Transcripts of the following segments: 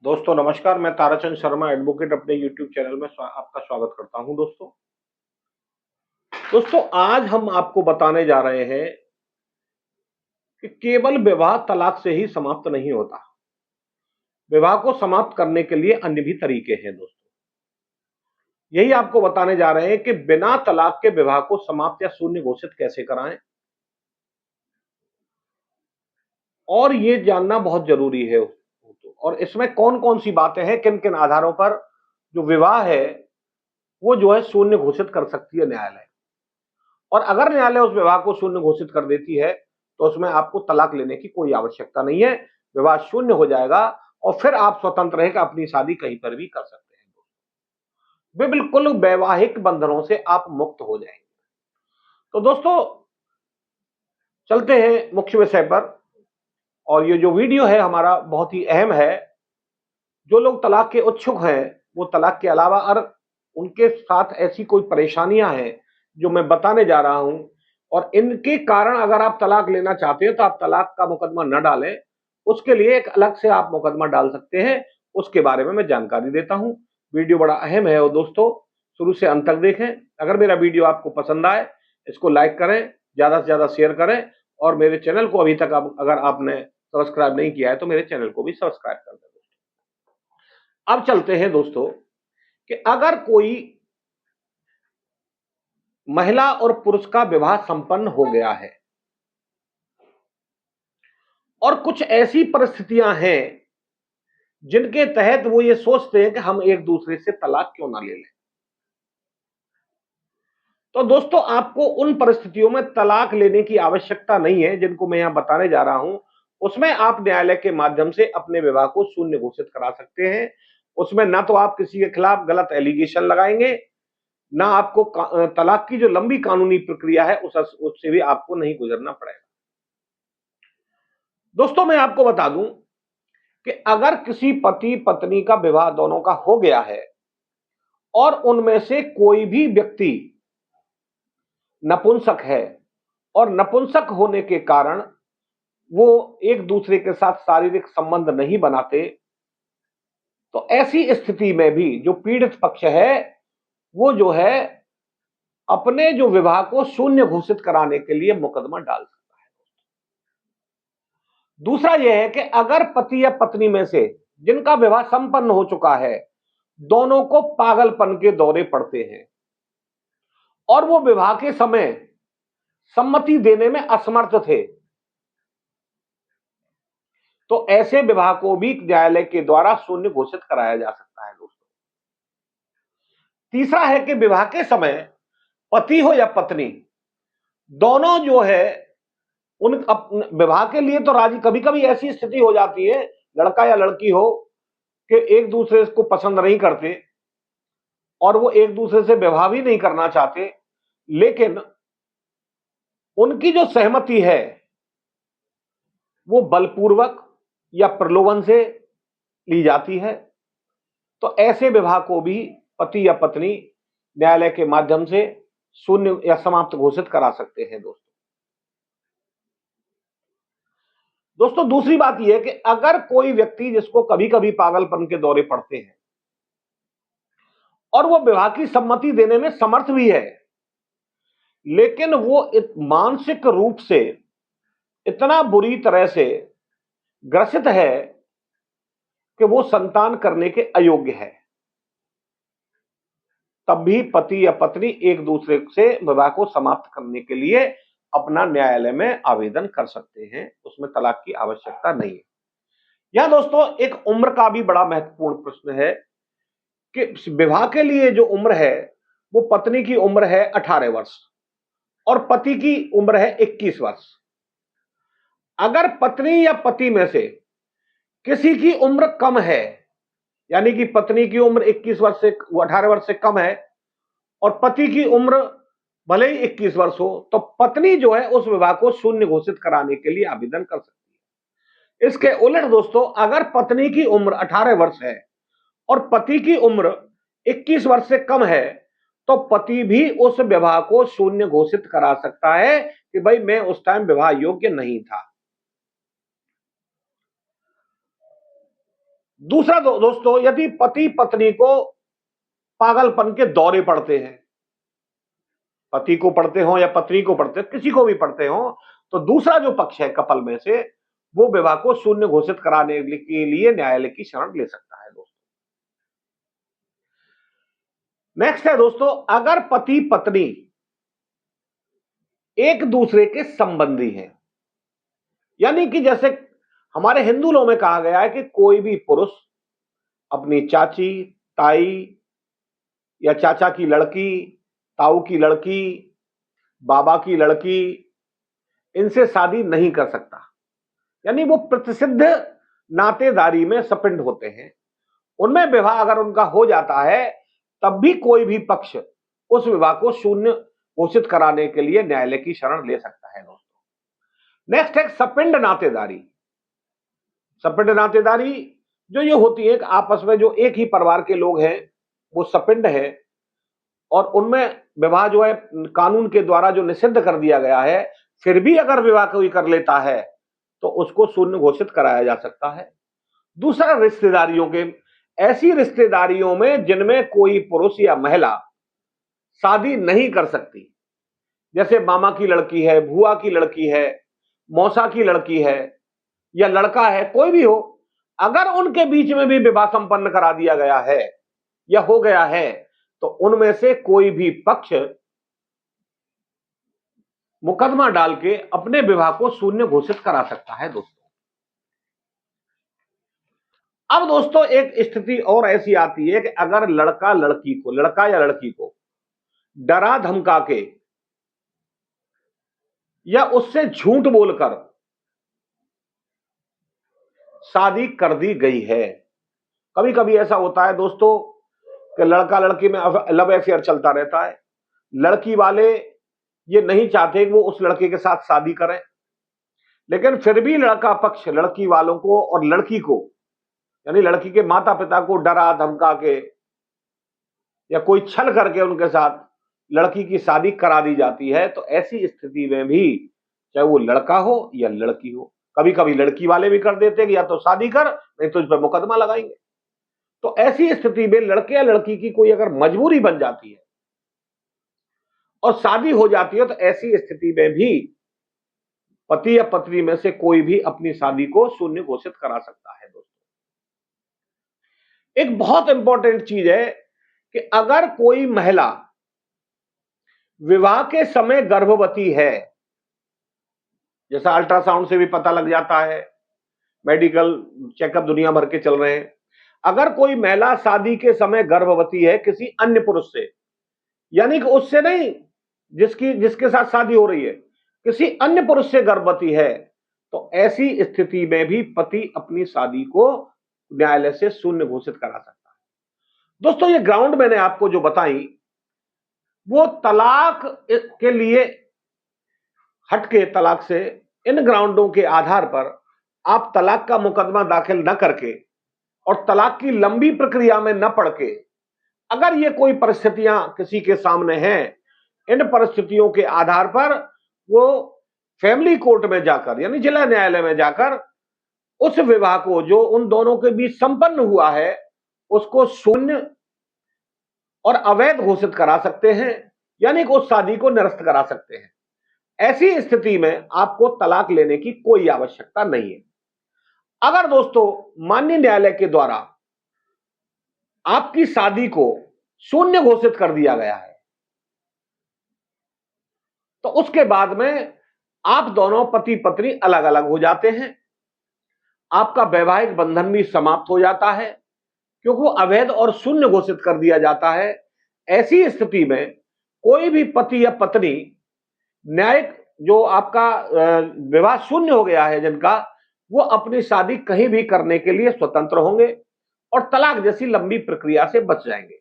दोस्तों नमस्कार, मैं ताराचंद शर्मा एडवोकेट अपने यूट्यूब चैनल में आपका स्वागत करता हूं। दोस्तों आज हम आपको बताने जा रहे हैं कि केवल विवाह तलाक से ही समाप्त नहीं होता। विवाह को समाप्त करने के लिए अन्य भी तरीके हैं दोस्तों। यही आपको बताने जा रहे हैं कि बिना तलाक के विवाह को समाप्त या शून्य घोषित कैसे कराएं, और ये जानना बहुत जरूरी है। और इसमें कौन कौन सी बातें हैं, किन किन आधारों पर जो विवाह है वो जो है शून्य घोषित कर सकती है न्यायालय। और अगर न्यायालय उस विवाह को शून्य घोषित कर देती है तो उसमें आपको तलाक लेने की कोई आवश्यकता नहीं है। विवाह शून्य हो जाएगा और फिर आप स्वतंत्र हैं कि अपनी शादी कहीं पर भी कर सकते हैं। वे बिल्कुल वैवाहिक बंधनों से आप मुक्त हो जाएंगे। तो दोस्तों चलते हैं मुख्य विषय पर। और ये जो वीडियो है हमारा बहुत ही अहम है। जो लोग तलाक के इच्छुक हैं वो तलाक के अलावा और उनके साथ ऐसी कोई परेशानियां हैं जो मैं बताने जा रहा हूं, और इनके कारण अगर आप तलाक लेना चाहते हैं तो आप तलाक का मुकदमा न डालें, उसके लिए एक अलग से आप मुकदमा डाल सकते हैं। उसके बारे में मैं जानकारी देता हूं। वीडियो बड़ा अहम है और दोस्तों शुरू से अंत तक देखें। अगर मेरा वीडियो आपको पसंद आए इसको लाइक करें, ज्यादा से ज्यादा शेयर करें, और मेरे चैनल को अभी तक अगर आपने सब्सक्राइब नहीं किया है तो मेरे चैनल को भी सब्सक्राइब कर दें। अब चलते हैं दोस्तों कि अगर कोई महिला और पुरुष का विवाह संपन्न हो गया है और कुछ ऐसी परिस्थितियां हैं जिनके तहत वो ये सोचते हैं कि हम एक दूसरे से तलाक क्यों ना ले लें, तो दोस्तों आपको उन परिस्थितियों में तलाक लेने की आवश्यकता नहीं है जिनको मैं यहां बताने जा रहा हूं। उसमें आप न्यायालय के माध्यम से अपने विवाह को शून्य घोषित करा सकते हैं। उसमें ना तो आप किसी के खिलाफ गलत एलिगेशन लगाएंगे, ना आपको तलाक की जो लंबी कानूनी प्रक्रिया है उससे भी आपको नहीं गुजरना पड़ेगा। दोस्तों मैं आपको बता दूं कि अगर किसी पति पत्नी का विवाह दोनों का हो गया है और उनमें से कोई भी व्यक्ति नपुंसक है और नपुंसक होने के कारण वो एक दूसरे के साथ शारीरिक संबंध नहीं बनाते, तो ऐसी स्थिति में भी जो पीड़ित पक्ष है वो जो है अपने जो विवाह को शून्य घोषित कराने के लिए मुकदमा डाल सकता है। दूसरा यह है कि अगर पति या पत्नी में से जिनका विवाह संपन्न हो चुका है दोनों को पागलपन के दौरे पड़ते हैं और वो विवाह के समय सम्मति देने में असमर्थ थे, तो ऐसे विवाह को भी न्यायालय के द्वारा शून्य घोषित कराया जा सकता है दोस्तों। तीसरा है कि विवाह के समय पति हो या पत्नी दोनों जो है उन विवाह के लिए तो राजी, कभी कभी ऐसी स्थिति हो जाती है लड़का या लड़की हो कि एक दूसरे को पसंद नहीं करते और वो एक दूसरे से विवाह भी नहीं करना चाहते, लेकिन उनकी जो सहमति है वो बलपूर्वक या प्रलोभन से ली जाती है, तो ऐसे विवाह को भी पति या पत्नी न्यायालय के माध्यम से शून्य या समाप्त घोषित करा सकते हैं दोस्तों। दोस्तों दूसरी बात यह है कि अगर कोई व्यक्ति जिसको कभी कभी पागलपन के दौरे पड़ते हैं और वो विवाह की सम्मति देने में समर्थ भी है, लेकिन वो मानसिक रूप से इतना बुरी तरह से ग्रसित है कि वो संतान करने के अयोग्य है, तब भी पति या पत्नी एक दूसरे से विवाह को समाप्त करने के लिए अपना न्यायालय में आवेदन कर सकते हैं। उसमें तलाक की आवश्यकता नहीं है। यहां दोस्तों एक उम्र का भी बड़ा महत्वपूर्ण प्रश्न है कि विवाह के लिए जो उम्र है वो पत्नी की उम्र है 18 वर्ष और पति की उम्र है 21 वर्ष। अगर पत्नी या पति में से किसी की उम्र कम है, यानी कि पत्नी की उम्र 21 वर्ष से 18 वर्ष से कम है और पति की उम्र भले ही 21 वर्ष हो, तो पत्नी जो है उस विवाह को शून्य घोषित कराने के लिए आवेदन कर सकती है। इसके उलट दोस्तों अगर पत्नी की उम्र 18 वर्ष है और पति की उम्र 21 वर्ष से कम है, तो पति भी उस विवाह को शून्य घोषित करा सकता है कि भाई मैं उस टाइम विवाह योग्य नहीं था। दूसरा दोस्तों, यदि पति पत्नी को पागलपन के दौरे पड़ते हैं, पति को पड़ते हो या पत्नी को पड़ते हो, किसी को भी पड़ते हो, तो दूसरा जो पक्ष है कपल में से, वो विवाह को शून्य घोषित कराने के लिए न्यायालय की शरण ले सकता है दोस्तों। नेक्स्ट है दोस्तों, अगर पति पत्नी एक दूसरे के संबंधी हैं, यानी कि जैसे हमारे हिंदू लॉ में कहा गया है कि कोई भी पुरुष अपनी चाची, ताई या चाचा की लड़की, ताऊ की लड़की, बाबा की लड़की, इनसे शादी नहीं कर सकता। यानी वो प्रतिसिद्ध नातेदारी में सपिंड होते हैं, उनमें विवाह अगर उनका हो जाता है, तब भी कोई भी पक्ष उस विवाह को शून्य घोषित कराने के लिए न्यायालय की शरण ले सकता है दोस्तों। नेक्स्ट है सपिंड नातेदारी। सपिंड नातेदारी जो ये होती है, आपस में जो एक ही परिवार के लोग हैं वो सपिंड है, और उनमें विवाह जो है कानून के द्वारा जो निषिद्ध कर दिया गया है, फिर भी अगर विवाह कोई कर लेता है तो उसको शून्य घोषित कराया जा सकता है। दूसरा, रिश्तेदारियों के, ऐसी रिश्तेदारियों में जिनमें कोई पुरुष या महिला शादी नहीं कर सकती, जैसे मामा की लड़की है, बुआ की लड़की है, मौसा की लड़की है, या लड़का है, कोई भी हो, अगर उनके बीच में भी विवाह संपन्न करा दिया गया है या हो गया है, तो उनमें से कोई भी पक्ष मुकदमा डाल के अपने विवाह को शून्य घोषित करा सकता है दोस्तों। अब दोस्तों एक स्थिति और ऐसी आती है कि अगर लड़का या लड़की को डरा धमका के या उससे झूठ बोलकर शादी कर दी गई है। कभी कभी ऐसा होता है दोस्तों कि लड़का लड़की में लव अफेयर चलता रहता है, लड़की वाले ये नहीं चाहते कि वो उस लड़के के साथ शादी करें, लेकिन फिर भी लड़का पक्ष लड़की वालों को और लड़की को, यानी लड़की के माता पिता को डरा धमका के या कोई छल करके उनके साथ लड़की की शादी करा दी जाती है। तो ऐसी स्थिति में भी, चाहे वो लड़का हो या लड़की हो, कभी कभी लड़की वाले भी कर देते हैं कि या तो शादी कर, नहीं तो इस पर मुकदमा लगाएंगे। तो ऐसी स्थिति में लड़के या लड़की की कोई अगर मजबूरी बन जाती है और शादी हो जाती है, तो ऐसी स्थिति में भी पति या पत्नी में से कोई भी अपनी शादी को शून्य घोषित करा सकता है दोस्तों। एक बहुत इंपॉर्टेंट चीज है कि अगर कोई महिला विवाह के समय गर्भवती है, जैसा अल्ट्रासाउंड से भी पता लग जाता है, मेडिकल चेकअप दुनिया भर के चल रहे हैं, अगर कोई महिला शादी के समय गर्भवती है किसी अन्य पुरुष से, यानी कि उससे नहीं जिसके साथ शादी हो रही है, किसी अन्य पुरुष से गर्भवती है, तो ऐसी स्थिति में भी पति अपनी शादी को न्यायालय से शून्य घोषित करा सकता है दोस्तों। ये ग्राउंड मैंने आपको जो बताई वो तलाक के लिए हटके, तलाक से, इन ग्राउंडों के आधार पर आप तलाक का मुकदमा दाखिल न करके और तलाक की लंबी प्रक्रिया में न पड़ के, अगर ये कोई परिस्थितियां किसी के सामने हैं, इन परिस्थितियों के आधार पर वो फैमिली कोर्ट में जाकर, यानी जिला न्यायालय में जाकर उस विवाह को जो उन दोनों के बीच संपन्न हुआ है उसको शून्य और अवैध घोषित करा सकते हैं, यानी कि उस शादी को निरस्त करा सकते हैं। ऐसी स्थिति में आपको तलाक लेने की कोई आवश्यकता नहीं है। अगर दोस्तों माननीय न्यायालय के द्वारा आपकी शादी को शून्य घोषित कर दिया गया है, तो उसके बाद में आप दोनों पति पत्नी अलग अलग हो जाते हैं, आपका वैवाहिक बंधन भी समाप्त हो जाता है, क्योंकि वो अवैध और शून्य घोषित कर दिया जाता है। ऐसी स्थिति में कोई भी पति या पत्नी, न्यायिक जो आपका विवाह शून्य हो गया है जिनका, वो अपनी शादी कहीं भी करने के लिए स्वतंत्र होंगे और तलाक जैसी लंबी प्रक्रिया से बच जाएंगे।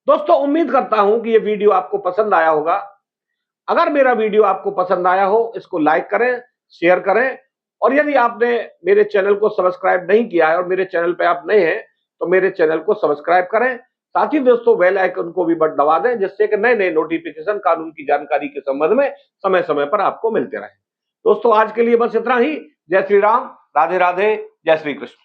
दोस्तों उम्मीद करता हूं कि ये वीडियो आपको पसंद आया होगा। अगर मेरा वीडियो आपको पसंद आया हो, इसको लाइक करें, शेयर करें, और यदि आपने मेरे चैनल को सब्सक्राइब नहीं किया है और मेरे चैनल पे आप नए हैं तो मेरे चैनल को सब्सक्राइब करें। साथ ही दोस्तों बेल आइकन को भी बट दबा दें, जिससे कि नए नए नोटिफिकेशन कानून की जानकारी के संबंध में समय समय पर आपको मिलते रहे। दोस्तों आज के लिए बस इतना ही। जय श्री राम, राधे राधे, जय श्री कृष्ण।